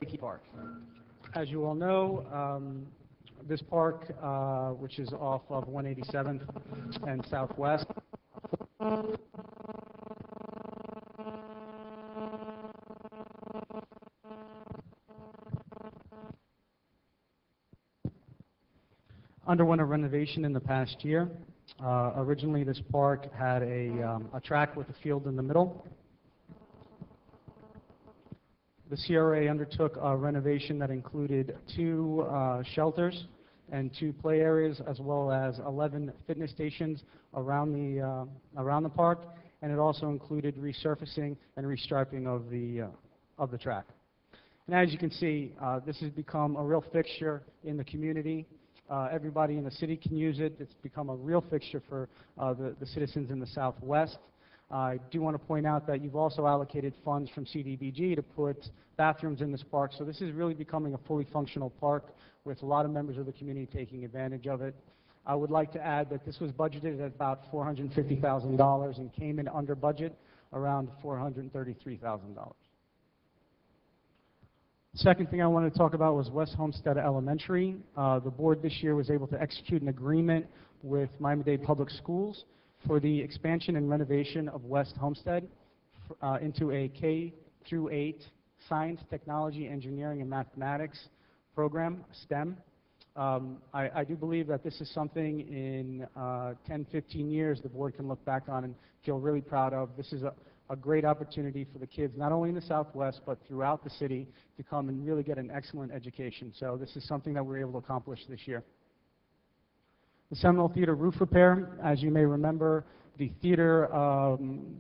Park. As you all know, this park, which is off of 187th and Southwest, underwent a renovation in the past year. Originally, this park had a track with a field in the middle. The CRA undertook a renovation that included 2 shelters and 2 play areas, as well as 11 fitness stations around the park, and it also included resurfacing and restriping of the track. And as you can see, this has become a real fixture in the community. Everybody in the city can use it. It's become a real fixture for the citizens in the Southwest. I do want to point out that you've also allocated funds from CDBG to put bathrooms in this park, so this is really becoming a fully functional park with a lot of members of the community taking advantage of it. I would like to add that this was budgeted at about $450,000 and came in under budget, around $433,000. Second thing I wanted to talk about was West Homestead Elementary. The board this year was able to execute an agreement with Miami-Dade Public Schools for the expansion and renovation of West Homestead into a K-8 science, technology, engineering, and mathematics program, STEM. I do believe that this is something in 10, 15 years the board can look back on and feel really proud of. This is a great opportunity for the kids, not only in the Southwest, but throughout the city, to come and really get an excellent education. So this is something that we're able to accomplish this year. The Seminole Theater roof repair, as you may remember, the theater,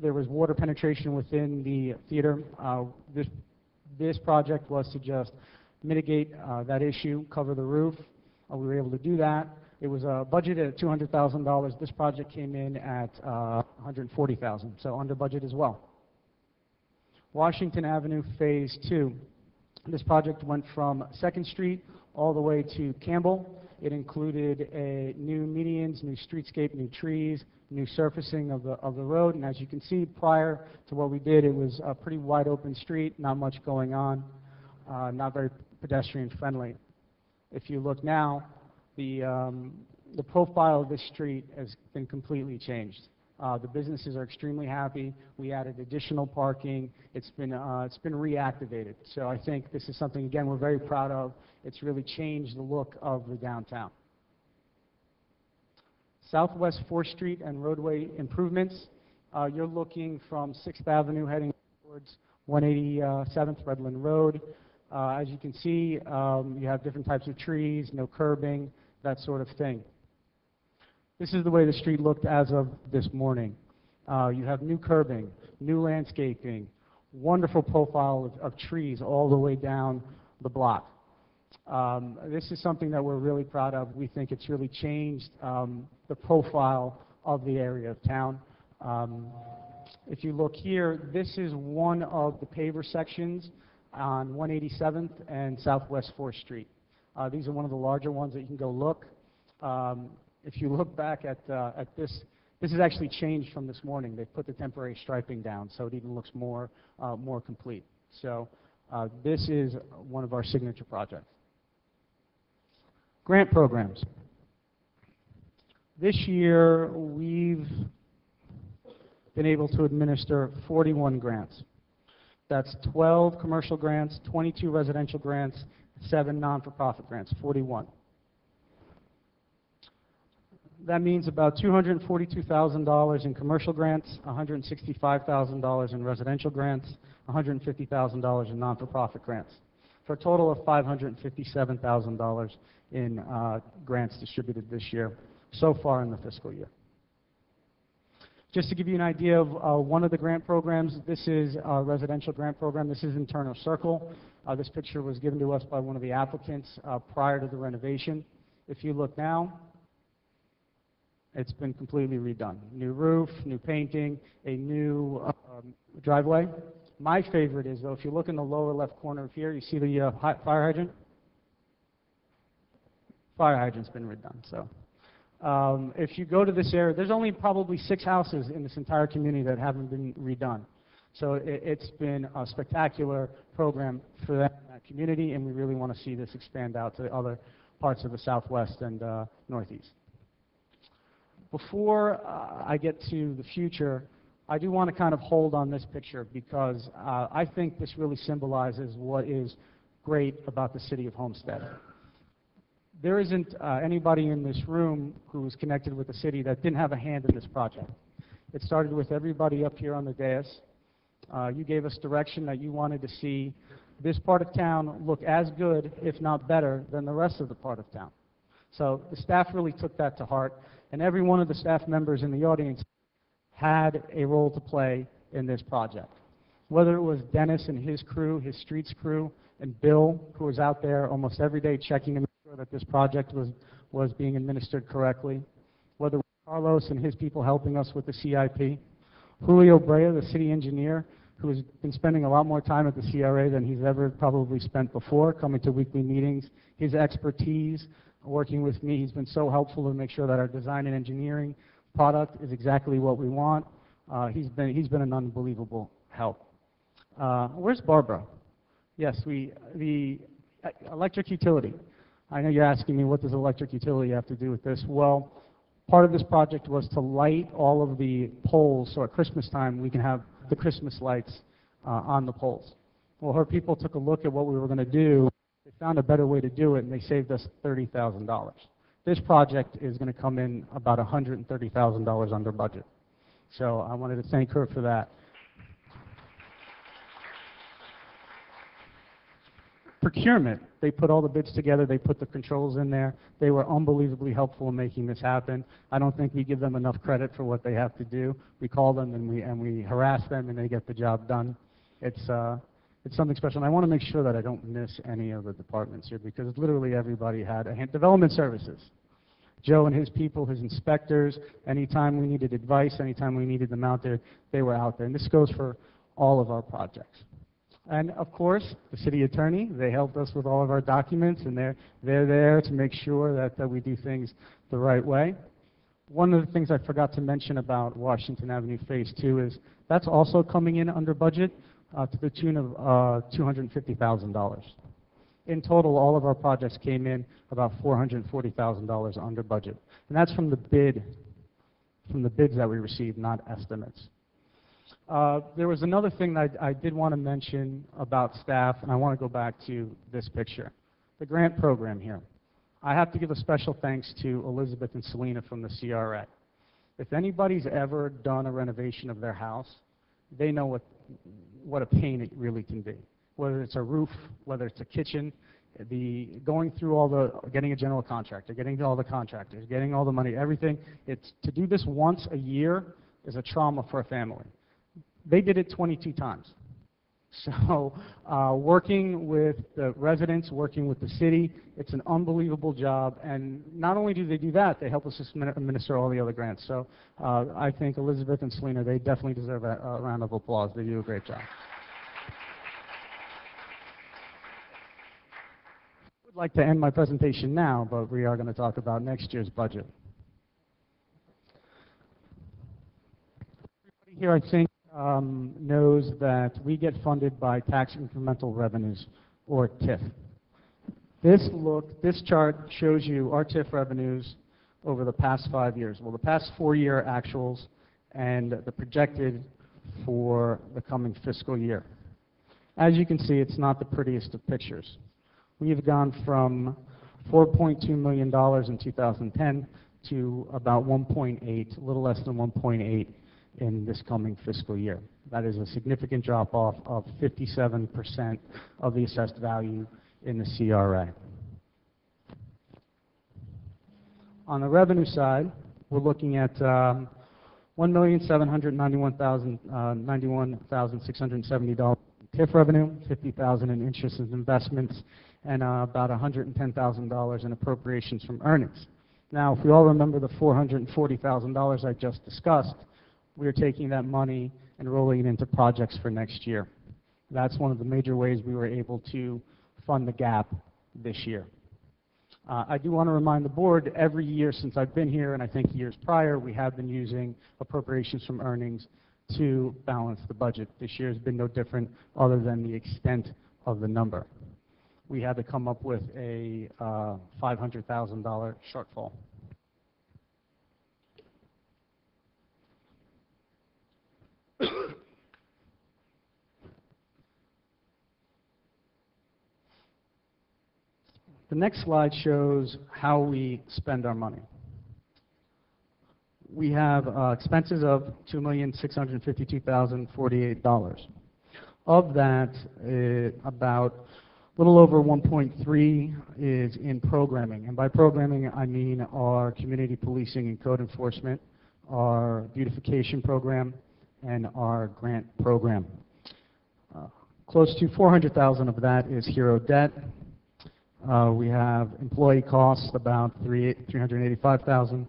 there was water penetration within the theater. This project was to just mitigate that issue, cover the roof. We were able to do that. It was budgeted at $200,000. This project came in at $140,000, so under budget as well. Washington Avenue Phase 2. This project went from 2nd Street all the way to Campbell. It included new medians, new streetscape, new trees, new surfacing of the road. And as you can see, prior to what we did, it was a pretty wide open street, not much going on, not very pedestrian friendly. If you look now, the profile of this street has been completely changed. The businesses are extremely happy. We added additional parking. It's been reactivated. So I think this is something, again, we're very proud of. It's really changed the look of the downtown. Southwest 4th Street and roadway improvements. You're looking from 6th Avenue heading towards 187th Redland Road. As you can see, you have different types of trees, no curbing, that sort of thing. This is the way the street looked as of this morning. You have new curbing, new landscaping, wonderful profile of trees all the way down the block. This is something that we're really proud of. We think it's really changed the profile of the area of town. If you look here, this is one of the paver sections on 187th and Southwest 4th Street. These are one of the larger ones that you can go look. If you look back at this, this has actually changed from this morning. They've put the temporary striping down, so it even looks more complete. So this is one of our signature projects. Grant programs. This year, we've been able to administer 41 grants. That's 12 commercial grants, 22 residential grants, 7 non-for-profit grants, 41. That means about $242,000 in commercial grants, $165,000 in residential grants, $150,000 in non-for-profit grants, for a total of $557,000 in grants distributed this year, so far in the fiscal year. Just to give you an idea of one of the grant programs, this is a residential grant program. This is in Turner Circle. This picture was given to us by one of the applicants prior to the renovation. If you look now, it's been completely redone. New roof, new painting, a new driveway. My favorite is, though, if you look in the lower left corner of here, you see the fire hydrant? Fire hydrant's been redone. So if you go to this area, there's only probably 6 houses in this entire community that haven't been redone. So it's been a spectacular program for that community, and we really want to see this expand out to other parts of the Southwest and Northeast. Before I get to the future, I do want to kind of hold on this picture because I think this really symbolizes what is great about the city of Homestead. There isn't anybody in this room who is connected with the city that didn't have a hand in this project. It started with everybody up here on the dais. You gave us direction that you wanted to see this part of town look as good, if not better, than the rest of the part of town. So the staff really took that to heart, and every one of the staff members in the audience had a role to play in this project. Whether it was Dennis and his crew, his streets crew, and Bill, who was out there almost every day checking to make sure that this project was being administered correctly. Whether it was Carlos and his people helping us with the CIP. Julio Brea, the city engineer, who has been spending a lot more time at the CRA than he's ever probably spent before, coming to weekly meetings. His expertise, working with me, he's been so helpful to make sure that our design and engineering product is exactly what we want. He's been an unbelievable help. Where's Barbara? Yes, the electric utility. I know you're asking me, what does electric utility have to do with this? Well, part of this project was to light all of the poles, so at Christmas time we can have the Christmas lights on the poles. Well, her people took a look at what we were going to do. They found a better way to do it, and they saved us $30,000. This project is going to come in about $130,000 under budget. So I wanted to thank her for that. Procurement, they put all the bids together, they put the controls in there. They were unbelievably helpful in making this happen. I don't think we give them enough credit for what they have to do. We call them and we harass them and they get the job done. It's something special, and I want to make sure that I don't miss any of the departments here because literally everybody had a hand. Development services. Joe and his people, his inspectors, anytime we needed advice, anytime we needed them out there, they were out there. And this goes for all of our projects. And of course, the city attorney, they helped us with all of our documents, and they're there to make sure that we do things the right way. One of the things I forgot to mention about Washington Avenue Phase 2 is that's also coming in under budget to the tune of $250,000. In total, all of our projects came in about $440,000 under budget. And that's from the bids that we received, not estimates. There was another thing that I did want to mention about staff, and I want to go back to this picture. The grant program here. I have to give a special thanks to Elizabeth and Selena from the CRA. If anybody's ever done a renovation of their house, they know what a pain it really can be. Whether it's a roof, whether it's a kitchen, going through getting a general contractor, getting all the contractors, getting all the money, everything. To do this once a year is a trauma for a family. They did it 22 times. So working with the residents, working with the city, it's an unbelievable job. And not only do they do that, they help us administer all the other grants. So I think Elizabeth and Selena, they definitely deserve a round of applause. They do a great job. I would like to end my presentation now, but we are going to talk about next year's budget. Everybody here, I think, knows that we get funded by tax incremental revenues, or TIF. This chart shows you our TIF revenues over the past 5 years. Well, the past 4-year actuals and the projected for the coming fiscal year. As you can see, it's not the prettiest of pictures. We have gone from $4.2 million in 2010 to about 1.8, a little less than 1.8 in this coming fiscal year. That is a significant drop-off of 57% of the assessed value in the CRA. On the revenue side, we're looking at $1,791,670 TIF revenue, $50,000 in interest and investments, and about $110,000 in appropriations from earnings. Now, if we all remember the $440,000 I just discussed, we're taking that money and rolling it into projects for next year. That's one of the major ways we were able to fund the gap this year. I do want to remind the board, every year since I've been here, and I think years prior, we have been using appropriations from earnings to balance the budget. This year has been no different other than the extent of the number. We had to come up with a $500,000 shortfall. The next slide shows how we spend our money. We have expenses of $2,652,048. Of that, about a little over 1.3 is in programming. And by programming, I mean our community policing and code enforcement, our beautification program, and our grant program. Close to 400,000 of that is hero debt. We have employee costs, about 385,000.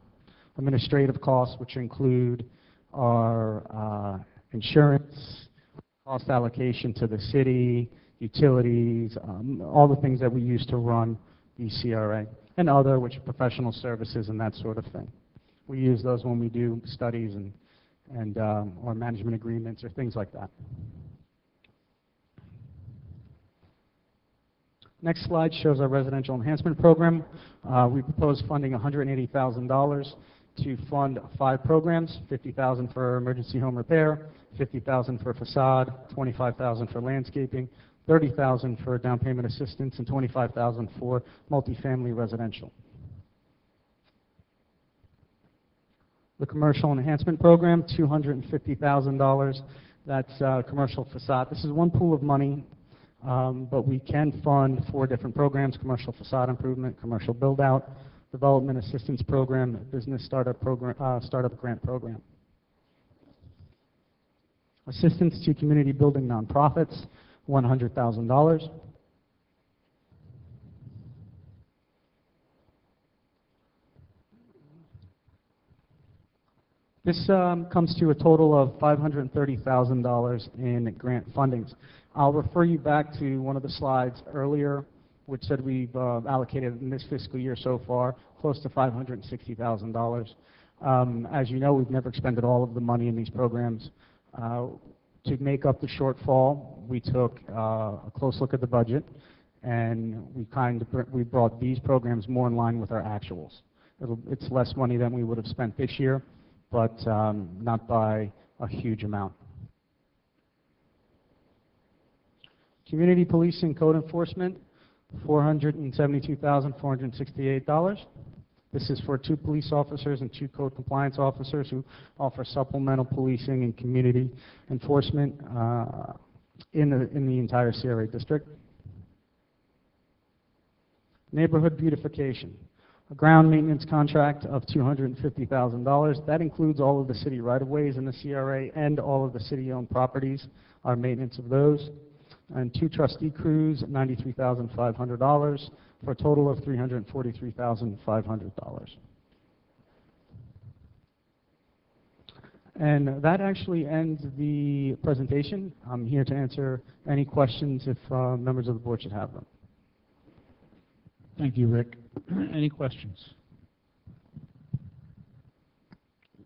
Administrative costs, which include our insurance, cost allocation to the city, utilities, all the things that we use to run the CRA, and other, which are professional services and that sort of thing. We use those when we do studies and or management agreements or things like that. Next slide shows our residential enhancement program. We propose funding $180,000 to fund 5 programs: $50,000 for emergency home repair, $50,000 for facade, $25,000 for landscaping, $30,000 for down payment assistance, and $25,000 for multifamily residential. The commercial enhancement program, $250,000. That's commercial facade. This is one pool of money. But we can fund 4 different programs: commercial facade improvement, commercial build-out, development assistance program, business startup grant program. Assistance to community building nonprofits, $100,000. This comes to a total of $530,000 in grant fundings. I'll refer you back to one of the slides earlier, which said we've allocated in this fiscal year so far close to $560,000. As you know, we've never expended all of the money in these programs. To make up the shortfall, we took a close look at the budget, and we brought these programs more in line with our actuals. It's less money than we would have spent this year, but not by a huge amount. Community policing code enforcement, $472,468. This is for 2 police officers and 2 code compliance officers who offer supplemental policing and community enforcement in the entire CRA district. Neighborhood beautification, a ground maintenance contract of $250,000. That includes all of the city right-of-ways in the CRA and all of the city-owned properties, our maintenance of those. And 2 trustee crews, $93,500, for a total of $343,500. And that actually ends the presentation. I'm here to answer any questions if members of the board should have them. Thank you, Rick. Any questions?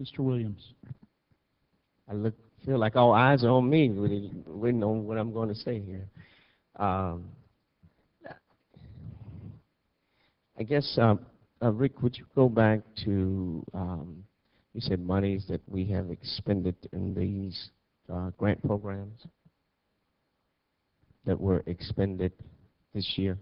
Mr. Williams. Feel like all eyes are on me, waiting on what I'm going to say here. I guess, Rick, would you go back to, you said monies that we have expended in these grant programs that were expended this year?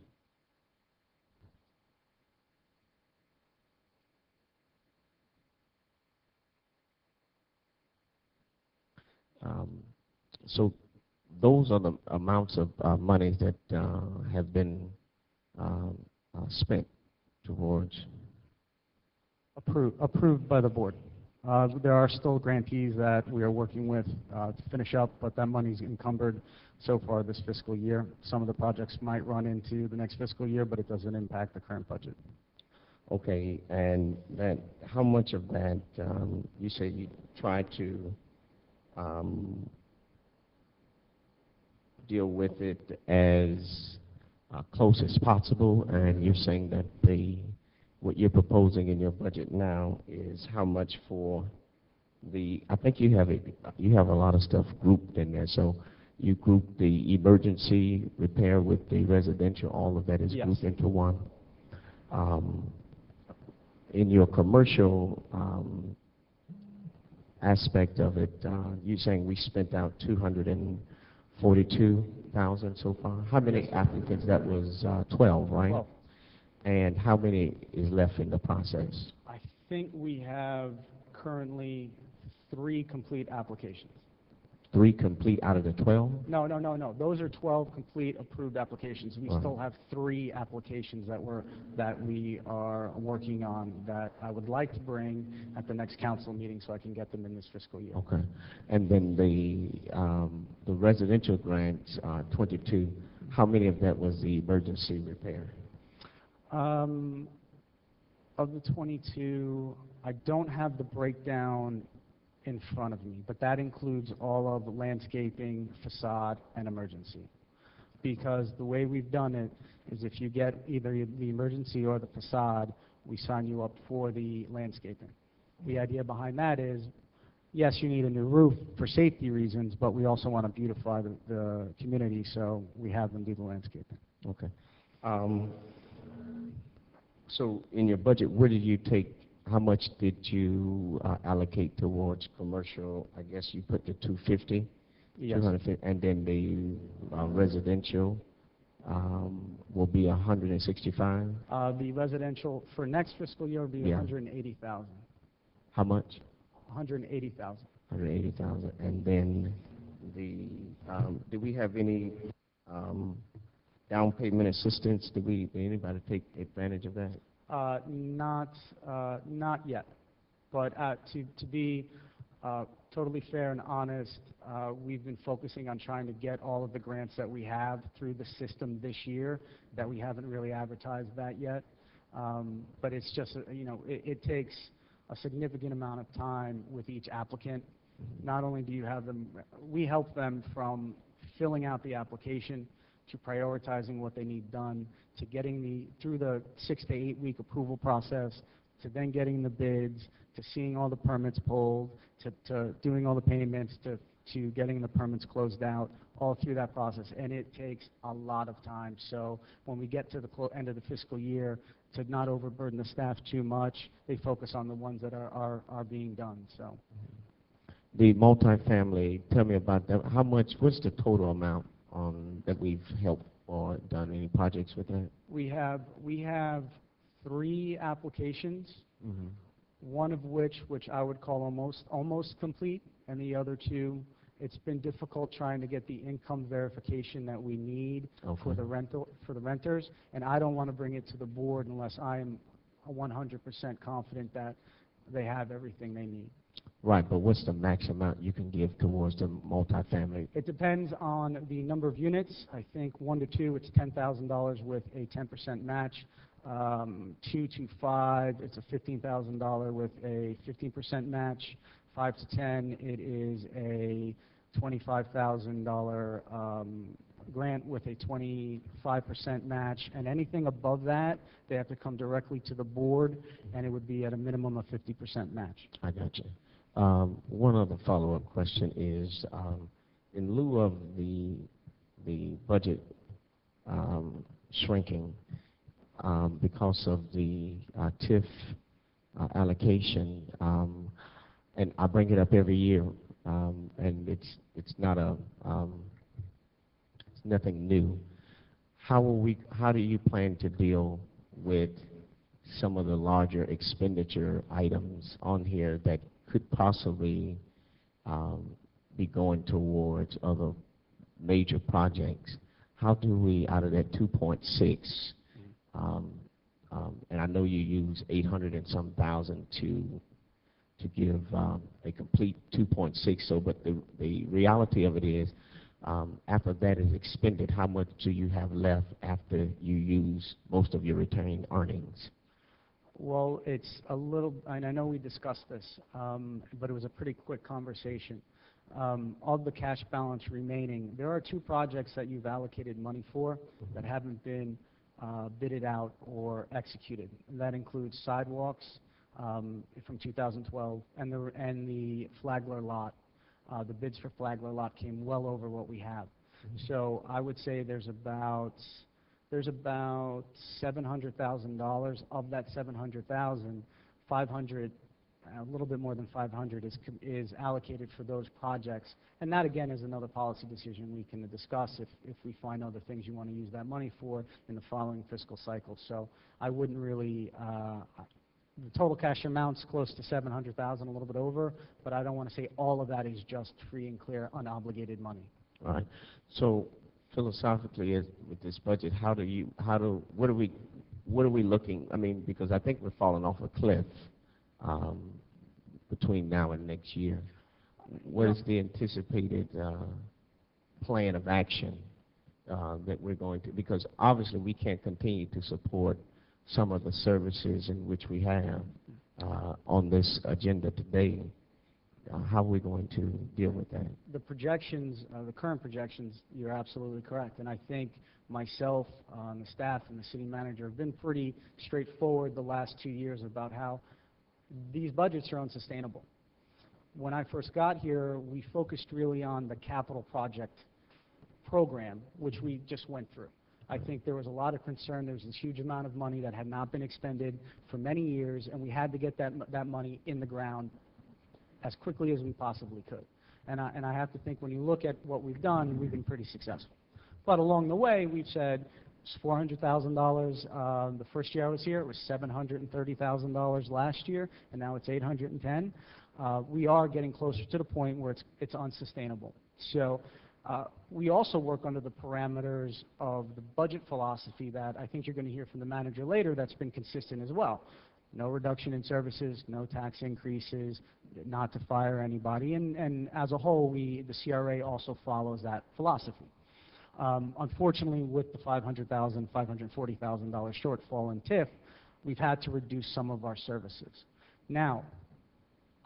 So those are the amounts of money that have been spent towards. Approved by the board. There are still grantees that we are working with to finish up, but that money's encumbered so far this fiscal year. Some of the projects might run into the next fiscal year, but it doesn't impact the current budget. Okay, and that, how much of that, you say you try to deal with it as close as possible, and you're saying that what you're proposing in your budget now is how much for I think you have a lot of stuff grouped in there. So you group the emergency repair with the residential. All of that is Yes. grouped into one. In your commercial aspect of it, you're saying we spent out 242,000 so far. How many applicants? That was 12, right? 12. And how many is left in the process? I think we have currently 3 complete applications. 3 complete out of the 12? No. Those are 12 complete approved applications. We Right. still have 3 applications that we are working on that I would like to bring at the next council meeting so I can get them in this fiscal year. Okay. And then the residential grants, 22, how many of that was the emergency repair? Of the 22, I don't have the breakdown in front of me, but that includes all of the landscaping, facade, and emergency. Because the way we've done it is if you get either the emergency or the facade, we sign you up for the landscaping. The idea behind that is, yes, you need a new roof for safety reasons, but we also want to beautify the community, so we have them do the landscaping. Okay. So in your budget, where did you take, how much did you allocate towards commercial? I guess you put the 250, Yes. 250, and then the residential will be 165. The residential for next fiscal year will be Yeah. 180,000. How much? 180,000. 180,000. And then do we have any down payment assistance? Did anybody take advantage of that? Not yet. But to be totally fair and honest, we've been focusing on trying to get all of the grants that we have through the system this year, that we haven't really advertised that yet. But it's just, it takes a significant amount of time with each applicant. Not only do you have them, we help them from filling out the application to prioritizing what they need done, to getting through the 6 to 8 week approval process, to then getting the bids, to seeing all the permits pulled, to doing all the payments, to getting the permits closed out, all through that process. And it takes a lot of time. So when we get to the end of the fiscal year, to not overburden the staff too much, they focus on the ones that are being done. So. The multifamily, tell me about that. What's the total amount that we've helped or done any projects with that? We have 3 applications, Mm-hmm. one of which I would call almost complete, and the other 2, it's been difficult trying to get the income verification that we need for the renters, and I don't want to bring it to the board unless I am 100% confident that they have everything they need. Right, but what's the max amount you can give towards the multifamily? It depends on the number of units. I think 1 to 2, it's $10,000 with a 10% match. 2 to 5, it's a $15,000 with a 15% match. 5 to 10, it is a $25,000 grant with a 25% match. And anything above that, they have to come directly to the board, and it would be at a minimum of 50% match. I got you. One other follow-up question is, in lieu of the budget shrinking because of the TIF allocation, and I bring it up every year, and it's nothing new. How do you plan to deal with some of the larger expenditure items on here that could possibly be going towards other major projects? How do we, out of that 2.6, and I know you use 800 and some thousand to give a complete 2.6, so but the reality of it is, after that is expended, how much do you have left after you use most of your retained earnings? Well, it's a little, and I know we discussed this, but it was a pretty quick conversation. Of the cash balance remaining, there are 2 projects that you've allocated money for that haven't been bidded out or executed. And that includes sidewalks from 2012, and the Flagler lot, the bids for Flagler lot came well over what we have. So I would say there's about $700,000. Of that 700,000, 500, a little bit more than 500 is allocated for those projects. And that, again, is another policy decision we can discuss if we find other things you want to use that money for in the following fiscal cycle. So I wouldn't really, the total cash amount's close to 700,000, a little bit over, but I don't want to say all of that is just free and clear, unobligated money. All right. So philosophically, with this budget, what are we looking? I mean, because I think we're falling off a cliff between now and next year. What is the anticipated plan of action that we're going to? Because obviously we can't continue to support some of the services in which we have on this agenda today. How are we going to deal with that? The projections, the current projections, you're absolutely correct. And I think myself, and the staff, and the city manager have been pretty straightforward the last 2 years about how these budgets are unsustainable. When I first got here, we focused really on the capital project program, which we just went through. I think there was a lot of concern. There was this huge amount of money that had not been expended for many years, and we had to get that money in the ground as quickly as we possibly could. And I have to think when you look at what we've done, we've been pretty successful. But along the way, we've said it's $400,000 the first year I was here. It was $730,000 last year, and now it's $810,000. We are getting closer to the point where it's unsustainable. So we also work under the parameters of the budget philosophy that I think you're going to hear from the manager later that's been consistent as well. No reduction in services, no tax increases, not to fire anybody, and as a whole, the CRA also follows that philosophy. Unfortunately, with the $540,000 shortfall in TIF, we've had to reduce some of our services. Now,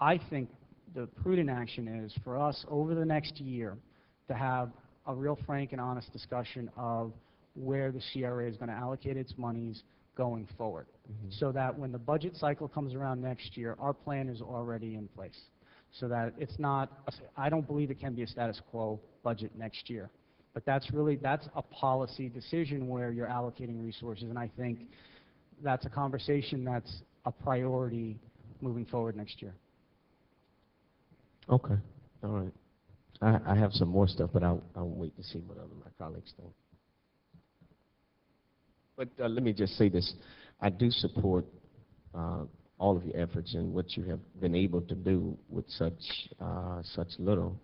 I think the prudent action is for us over the next year to have a real frank and honest discussion of where the CRA is going to allocate its monies going forward, so that when the budget cycle comes around next year, our plan is already in place, so that it's not, I don't believe it can be a status quo budget next year, but that's a policy decision where you're allocating resources, and I think that's a conversation that's a priority moving forward next year. Okay, all right. I have some more stuff, but I'll wait to see what other my colleagues think. But let me just say this. I do support all of your efforts and what you have been able to do with such little.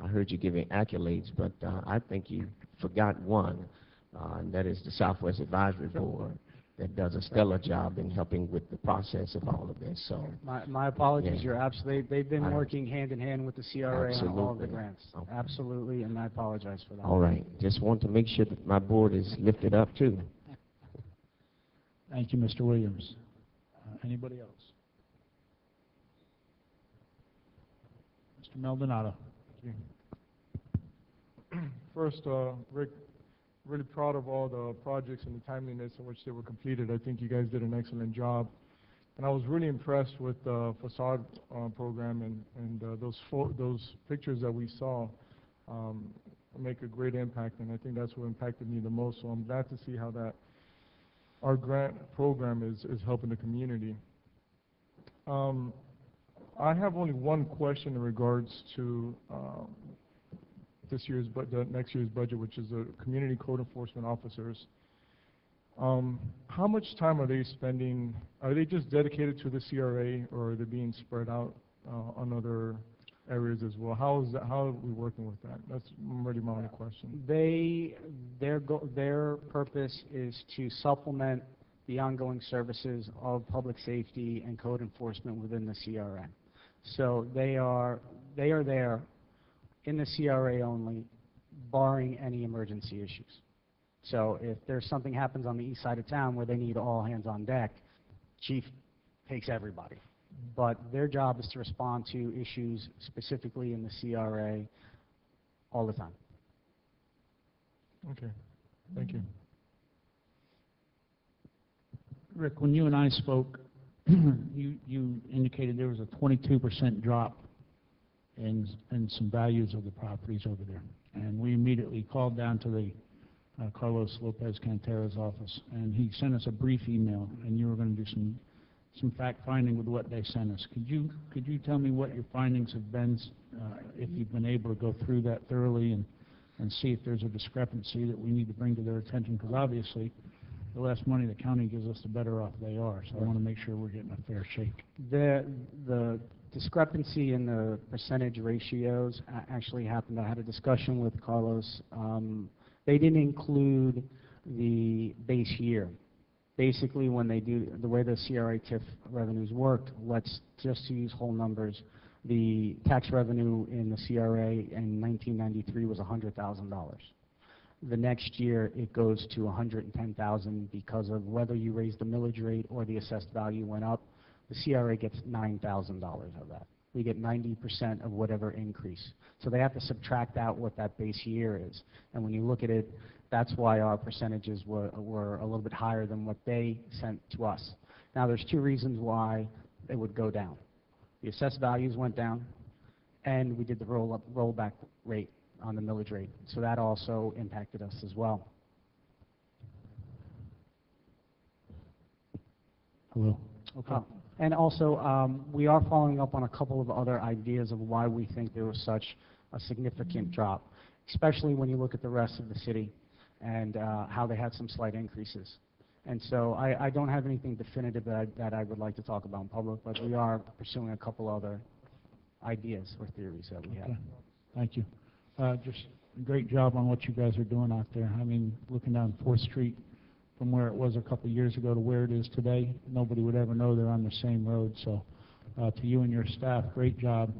I heard you giving accolades, but I think you forgot one, and that is the Southwest Advisory Board that does a stellar job in helping with the process of all of this. So my apologies. yeah. You're absolutely. They've been working hand in hand with the CRA on all of the grants. Okay. Absolutely, and I apologize for that. All right. Just want to make sure that my board is lifted up too. Thank you, Mr. Williams. Anybody else? Mr. Maldonado. Thank you. First, Rick, really proud of all the projects and the timeliness in which they were completed. I think you guys did an excellent job. And I was really impressed with the facade program, and those pictures that we saw make a great impact, and I think that's what impacted me the most. So I'm glad to see how that our grant program is helping the community. I have only one question in regards to next year's budget, which is the community code enforcement officers. How much time are they spending? Are they just dedicated to the CRA, or are they being spread out on other areas as well? How are we working with that? That's really my only question. Their purpose is to supplement the ongoing services of public safety and code enforcement within the CRA. So they are there in the CRA only, barring any emergency issues. So if there's something happens on the east side of town where they need all hands on deck, chief takes everybody. But their job is to respond to issues specifically in the CRA all the time. Okay, thank you. Rick, when you and I spoke you indicated there was a 22% drop in some values of the properties over there. And we immediately called down to the Carlos Lopez Cantera's office, and he sent us a brief email, and you were going to do some fact-finding with what they sent us. Could you tell me what your findings have been, if you've been able to go through that thoroughly and see if there's a discrepancy that we need to bring to their attention? Because obviously, the less money the county gives us, the better off they are. So I want to make sure we're getting a fair shake. The discrepancy in the percentage ratios actually happened. I had a discussion with Carlos. They didn't include the base year. Basically, when they do, the way the CRA TIF revenues worked, let's just use whole numbers. The tax revenue in the CRA in 1993 was $100,000. The next year, it goes to $110,000 because of whether you raise the millage rate or the assessed value went up. The CRA gets $9,000 of that. We get 90% of whatever increase. So they have to subtract out what that base year is. And when you look at it, that's why our percentages were a little bit higher than what they sent to us. Now, there's two reasons why it would go down. The assessed values went down, and we did the rollback rate on the millage rate. So that also impacted us as well. Hello. Okay. And also, we are following up on a couple of other ideas of why we think there was such a significant drop, especially when you look at the rest of the city and how they had some slight increases. And so I don't have anything definitive that I would like to talk about in public, but we are pursuing a couple other ideas or theories that we have. Okay. Thank you. Just a great job on what you guys are doing out there. I mean, looking down 4th Street from where it was a couple years ago to where it is today, nobody would ever know they're on the same road. So to you and your staff, great job.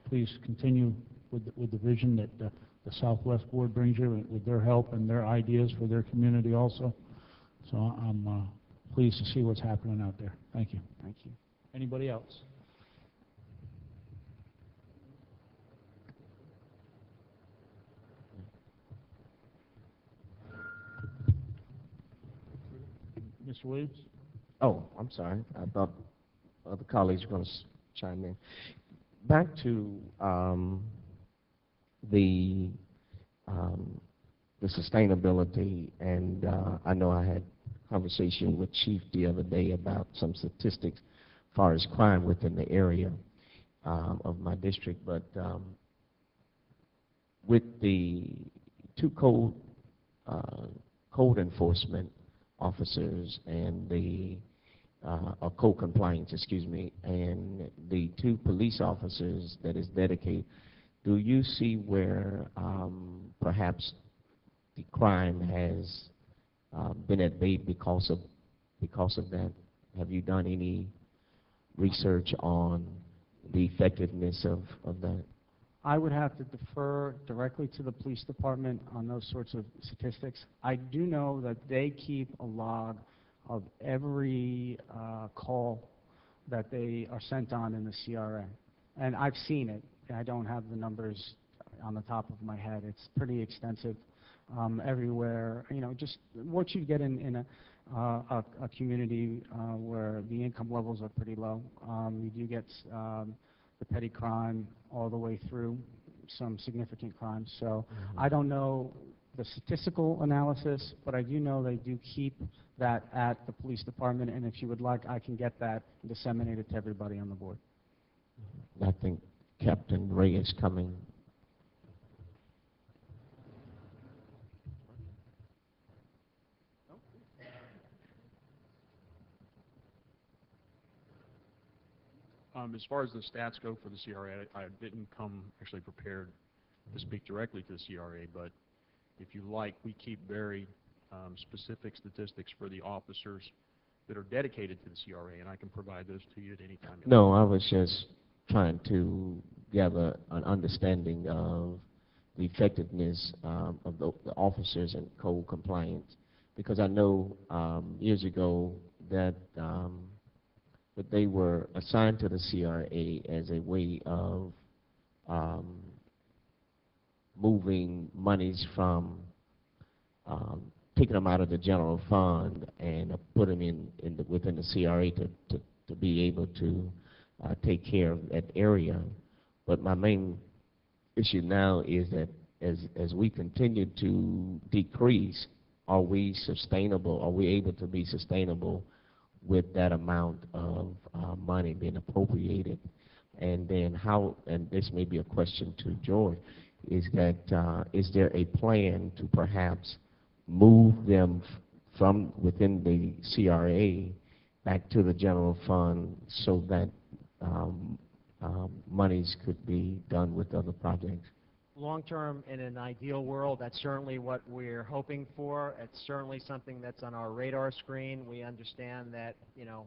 Please continue with the vision that the Southwest Board brings you with their help and their ideas for their community also. So I'm pleased to see what's happening out there. Thank you. Thank you. Anybody else? Mr. Williams? Oh, I'm sorry. I thought other colleagues were going to chime in. Back to the sustainability, and I know I had a conversation with Chief the other day about some statistics as far as crime within the area of my district, but with the two code enforcement officers and the code compliance, excuse me, and the 2 police officers that is dedicated, do you see where perhaps the crime has been at bay because of that? Have you done any research on the effectiveness of that? I would have to defer directly to the police department on those sorts of statistics. I do know that they keep a log of every call that they are sent on in the CRA. And I've seen it. I don't have the numbers on the top of my head. It's pretty extensive everywhere. You know, just what you get in a community where the income levels are pretty low. You do get the petty crime all the way through some significant crimes. So I don't know the statistical analysis, but I do know they do keep that at the police department, and if you would like, I can get that disseminated to everybody on the board. I think Captain Ray is coming. As far as the stats go for the CRA, I didn't come actually prepared to speak directly to the CRA, but if you like, we keep very specific statistics for the officers that are dedicated to the CRA, and I can provide those to you at any time. No, I was just trying to gather an understanding of the effectiveness of the officers and code compliance, because I know years ago that they were assigned to the CRA as a way of moving monies from taking them out of the general fund and put them within the CRA to to be able to take care of that area. But my main issue now is that as we continue to decrease, are we sustainable? Are we able to be sustainable with that amount of money being appropriated? And then how, and this may be a question to George, is that is there a plan to perhaps move them from within the CRA back to the general fund so that monies could be done with other projects? Long-term, in an ideal world, that's certainly what we're hoping for. It's certainly something that's on our radar screen. We understand that, you know,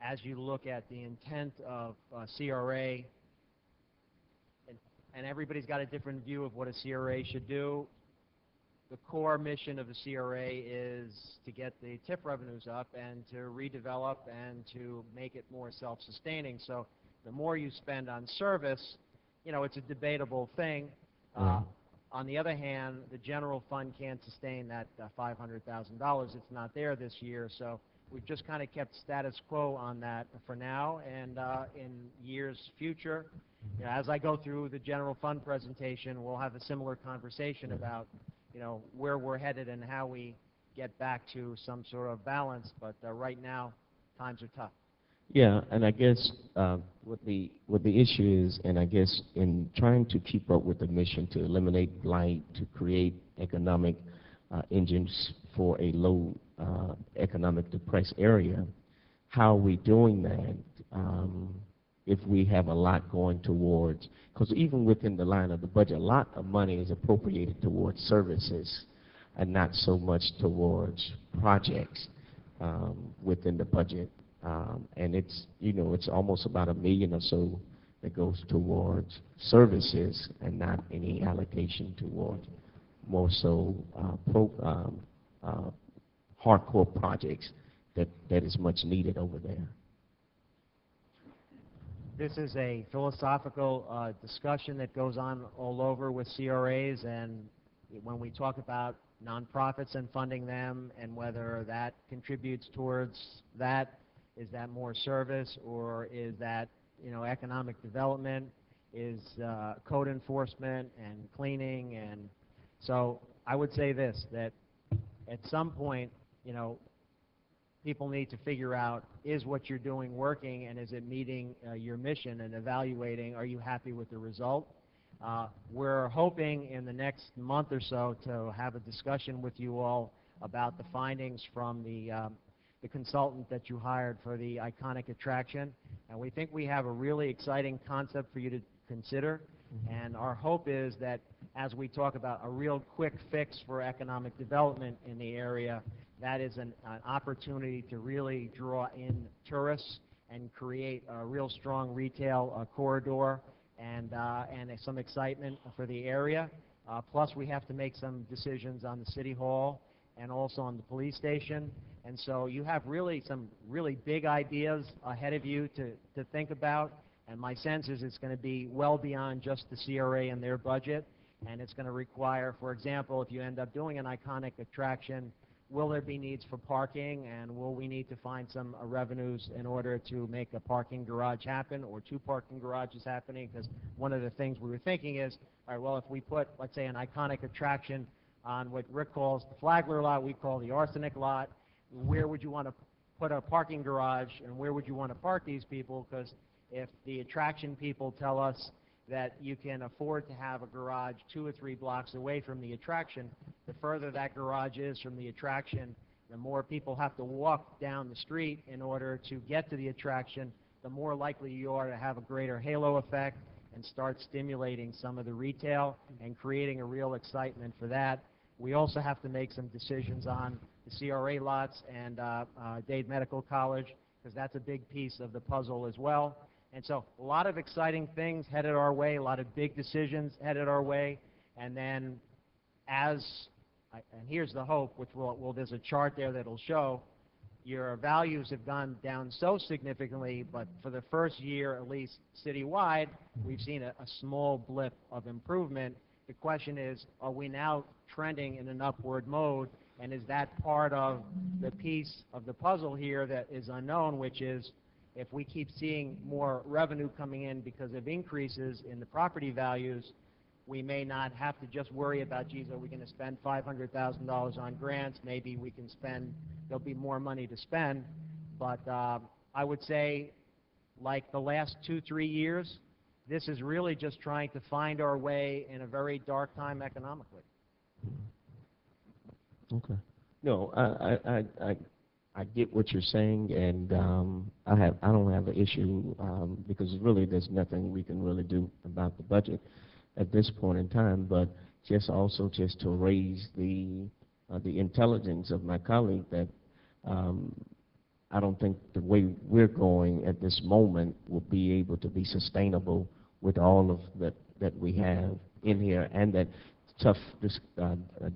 as you look at the intent of CRA, and everybody's got a different view of what a CRA should do, the core mission of the CRA is to get the TIF revenues up and to redevelop and to make it more self-sustaining. So the more you spend on service, you know, it's a debatable thing. On the other hand, the general fund can't sustain that $500,000. It's not there this year, so we've just kind of kept status quo on that for now. And in years future, you know, as I go through the general fund presentation, we'll have a similar conversation about, you know, where we're headed and how we get back to some sort of balance. But right now, times are tough. Yeah, and I guess what the issue is, and I guess in trying to keep up with the mission to eliminate blight, to create economic engines for a low economic depressed area, how are we doing that if we have a lot going towards, because even within the line of the budget, a lot of money is appropriated towards services and not so much towards projects within the budget. And it's, you know, it's almost about $1 million or so that goes towards services and not any allocation towards more so hardcore projects that is much needed over there. This is a philosophical discussion that goes on all over with CRAs, and when we talk about nonprofits and funding them and whether that contributes towards that, is that more service or is that, you know, economic development, is code enforcement and cleaning? And so I would say this, that at some point, you know, people need to figure out, is what you're doing working, and is it meeting your mission, and evaluating, are you happy with the result? We're hoping in the next month or so to have a discussion with you all about the findings from the consultant that you hired for the iconic attraction, and we think we have a really exciting concept for you to consider. And our hope is that as we talk about a real quick fix for economic development in the area, that is an opportunity to really draw in tourists and create a real strong retail corridor and some excitement for the area. Plus, we have to make some decisions on the City Hall and also on the police station. And so you have really some really big ideas ahead of you to think about. And my sense is it's going to be well beyond just the CRA and their budget. And it's going to require, for example, if you end up doing an iconic attraction, will there be needs for parking, and will we need to find some revenues in order to make a parking garage happen, or 2 parking garages happening? Because one of the things we were thinking is, all right, well, if we put, let's say, an iconic attraction on what Rick calls the Flagler lot, we call the Arsenic lot, where would you want to put a parking garage, and where would you want to park these people? Because if the attraction people tell us that you can afford to have a garage 2 or 3 blocks away from the attraction, the further that garage is from the attraction, the more people have to walk down the street in order to get to the attraction, the more likely you are to have a greater halo effect and start stimulating some of the retail and creating a real excitement for that. We also have to make some decisions on the CRA lots and Dade Medical College, because that's a big piece of the puzzle as well. And so a lot of exciting things headed our way, a lot of big decisions headed our way. And then and here's the hope, which there's a chart there that'll show, your values have gone down so significantly, but for the first year, at least citywide, we've seen a small blip of improvement. The question is, are we now trending in an upward mode? And is that part of the piece of the puzzle here that is unknown, which is if we keep seeing more revenue coming in because of increases in the property values, we may not have to just worry about, geez, are we going to spend $500,000 on grants? Maybe we can spend, there'll be more money to spend. But I would say, like the last 2-3 years, this is really just trying to find our way in a very dark time economically. Okay. No, I get what you're saying, and I don't have an issue because really there's nothing we can really do about the budget at this point in time. But just also just to raise the intelligence of my colleague that I don't think the way we're going at this moment will be able to be sustainable with all of that we have in here, and that tough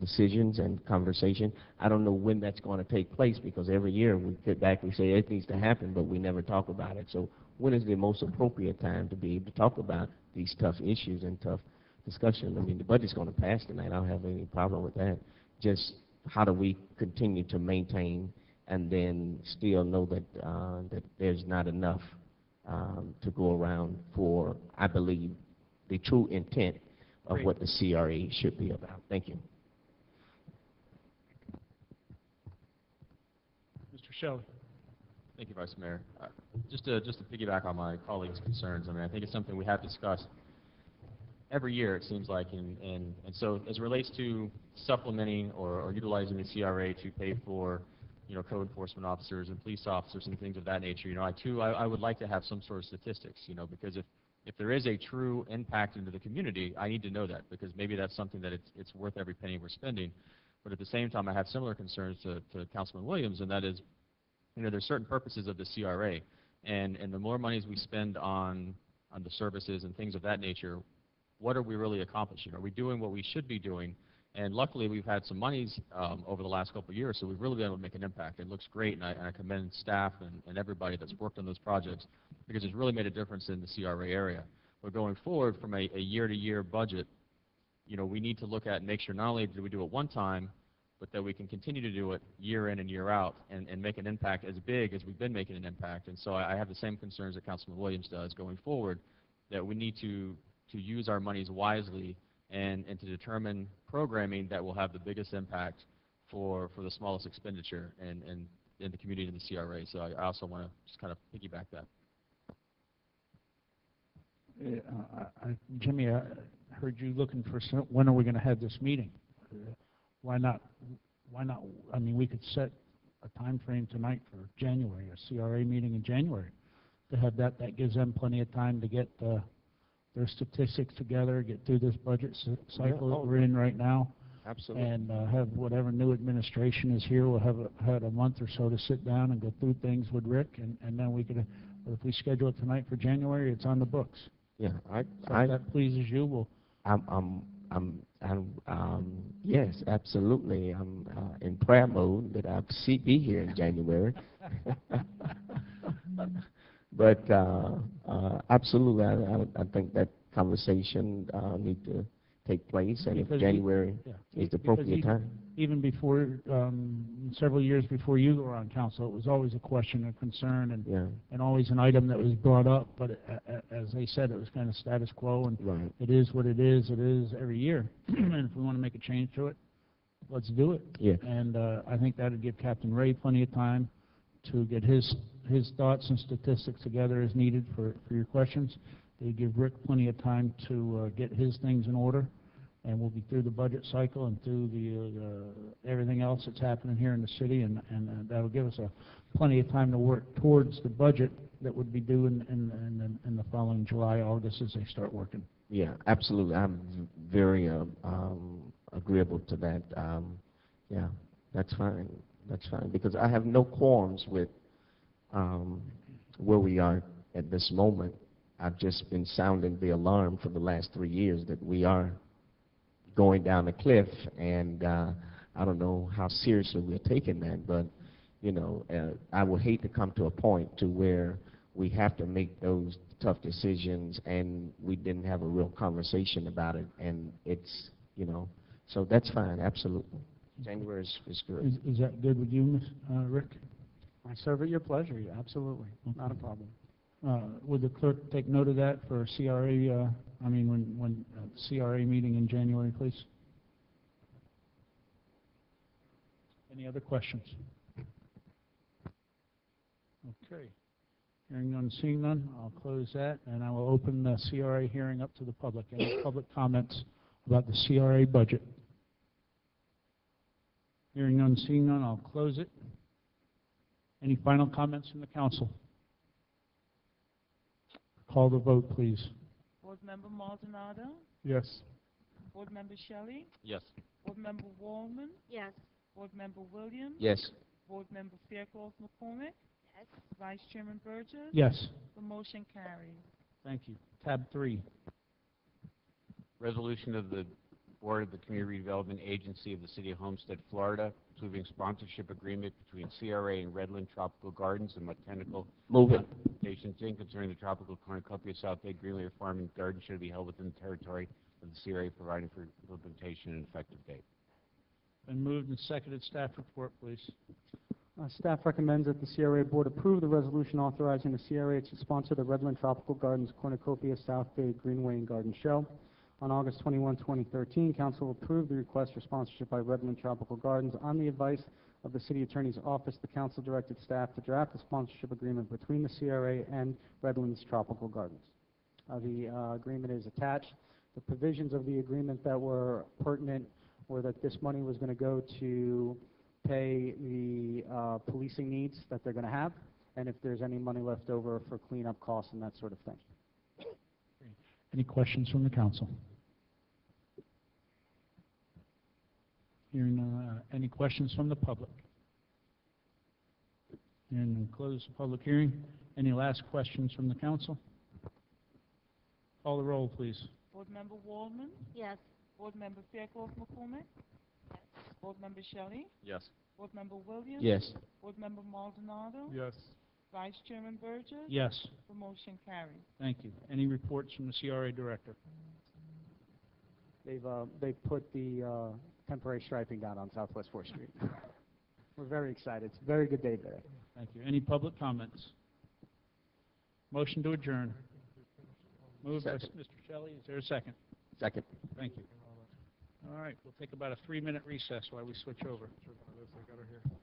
decisions and conversation. I don't know when that's going to take place, because every year we get back, we say it needs to happen, but we never talk about it. So when is the most appropriate time to be able to talk about these tough issues and tough discussion? I mean, the budget's going to pass tonight. I don't have any problem with that. Just how do we continue to maintain and then still know that that there's not enough to go around for, I believe, the true intent of Great. what the CRA should be about. Thank you. Mr. Shelley. Thank you, Vice Mayor. Just to piggyback on my colleague's concerns, I mean, I think it's something we have discussed every year, it seems like, and so as it relates to supplementing or utilizing the CRA to pay for, you know, code enforcement officers and police officers and things of that nature, you know, I would like to have some sort of statistics, you know, because if there is a true impact into the community, I need to know that, because maybe that's something that it's worth every penny we're spending. But at the same time, I have similar concerns to Councilman Williams, and that is, you know, there's certain purposes of the CRA, and the more monies we spend on the services and things of that nature, what are we really accomplishing? Are we doing what we should be doing? And luckily, we've had some monies over the last couple of years, so we've really been able to make an impact. It looks great, and I commend staff and everybody that's worked on those projects, because it's really made a difference in the CRA area. But going forward from a year-to-year budget, you know, we need to look at and make sure not only do we do it one time, but that we can continue to do it year in and year out and make an impact as big as we've been making an impact. And so I have the same concerns that Councilman Williams does going forward, that we need to use our monies wisely and to determine programming that will have the biggest impact for the smallest expenditure and in the community and the CRA. So I also want to just kind of piggyback that. Jimmy, I heard you looking for when are we going to have this meeting? Why not? I mean, we could set a time frame tonight for January, a CRA meeting in January, to have that. That gives them plenty of time to get their statistics together, get through this budget cycle that we're in right now. Absolutely. And have whatever new administration is here, we'll have had a month or so to sit down and go through things with Rick, and then we could, if we schedule it tonight for January, it's on the books. Yeah, So if that pleases you, we'll. Yes, absolutely. I'm in prayer mode that I'll be here in January. But absolutely, I think that conversation need to take place, and if January is the appropriate time. Even before, several years before you were on council, it was always a question of concern and always an item that was brought up. But as they said, it was kind of status quo, and it is what it is. It is every year, and if we want to make a change to it, let's do it. Yeah. And I think that would give Captain Ray plenty of time to get his thoughts and statistics together as needed for your questions. They give Rick plenty of time to get his things in order, and we'll be through the budget cycle and through the everything else that's happening here in the city, and that'll give us plenty of time to work towards the budget that would be due in the following July, August, as they start working. Yeah, absolutely. I'm very agreeable to that. Yeah, that's fine. That's fine, because I have no qualms with where we are at this moment. I've just been sounding the alarm for the last 3 years that we are going down a cliff, and I don't know how seriously we're taking that, but you know, I would hate to come to a point to where we have to make those tough decisions and we didn't have a real conversation about it, and it's, you know, so that's fine, absolutely. January is good. Is that good with you, Rick? I serve at your pleasure, yeah, absolutely, not a problem. Would the clerk take note of that for CRA, when CRA meeting in January, please? Any other questions? Okay. Hearing none, seeing none, I'll close that, and I will open the CRA hearing up to the public. Any public comments about the CRA budget? Hearing none, seeing none, I'll close it. Any final comments from the council? Call the vote, please. Board Member Maldonado, Yes. Board Member Shelley, Yes. Board Member Wallman, Yes. Board Member Williams, Yes. Board Member Fairclough McCormick, Yes. Vice Chairman Burgess. Yes. The motion carries. Thank you. Tab 3. Resolution of the Board of the Community Redevelopment Agency of the City of Homestead, Florida, approving sponsorship agreement between CRA and Redland Tropical Gardens and Botanical Move it. Plantations Inc. concerning the tropical cornucopia South Bay Greenway Farm and Garden should be held within the territory of the CRA, providing for implementation and effective date. Been moved and seconded. Staff report, please. Staff recommends that the CRA Board approve the resolution authorizing the CRA to sponsor the Redland Tropical Gardens Cornucopia South Bay Greenway and Garden Show. On August 21, 2013, Council approved the request for sponsorship by Redland Tropical Gardens. On the advice of the City Attorney's Office, the Council directed staff to draft a sponsorship agreement between the CRA and Redland's Tropical Gardens. The agreement is attached. The provisions of the agreement that were pertinent were that this money was going to go to pay the policing needs that they're going to have, and if there's any money left over for cleanup costs and that sort of thing. Any questions from the council? Hearing none, any questions from the public? And close the public hearing. Any last questions from the council? Call the roll, please. Board Member Wallman, Yes. Board Member Fairclough McCormick, Yes. Board Member Shelley, Yes. Board Member Williams. Yes. Board Member Maldonado. Yes. Vice Chairman Burgess. Yes. The motion carries. Thank you. Any reports from the CRA director? They've put the temporary striping down on Southwest 4th Street. We're very excited. It's a very good day today. Thank you. Any public comments? Motion to adjourn. Moved by Second. Mr. Shelley. Is there a second? Second. Thank you. All right, we'll take about a 3-minute recess while we switch over. I got her here.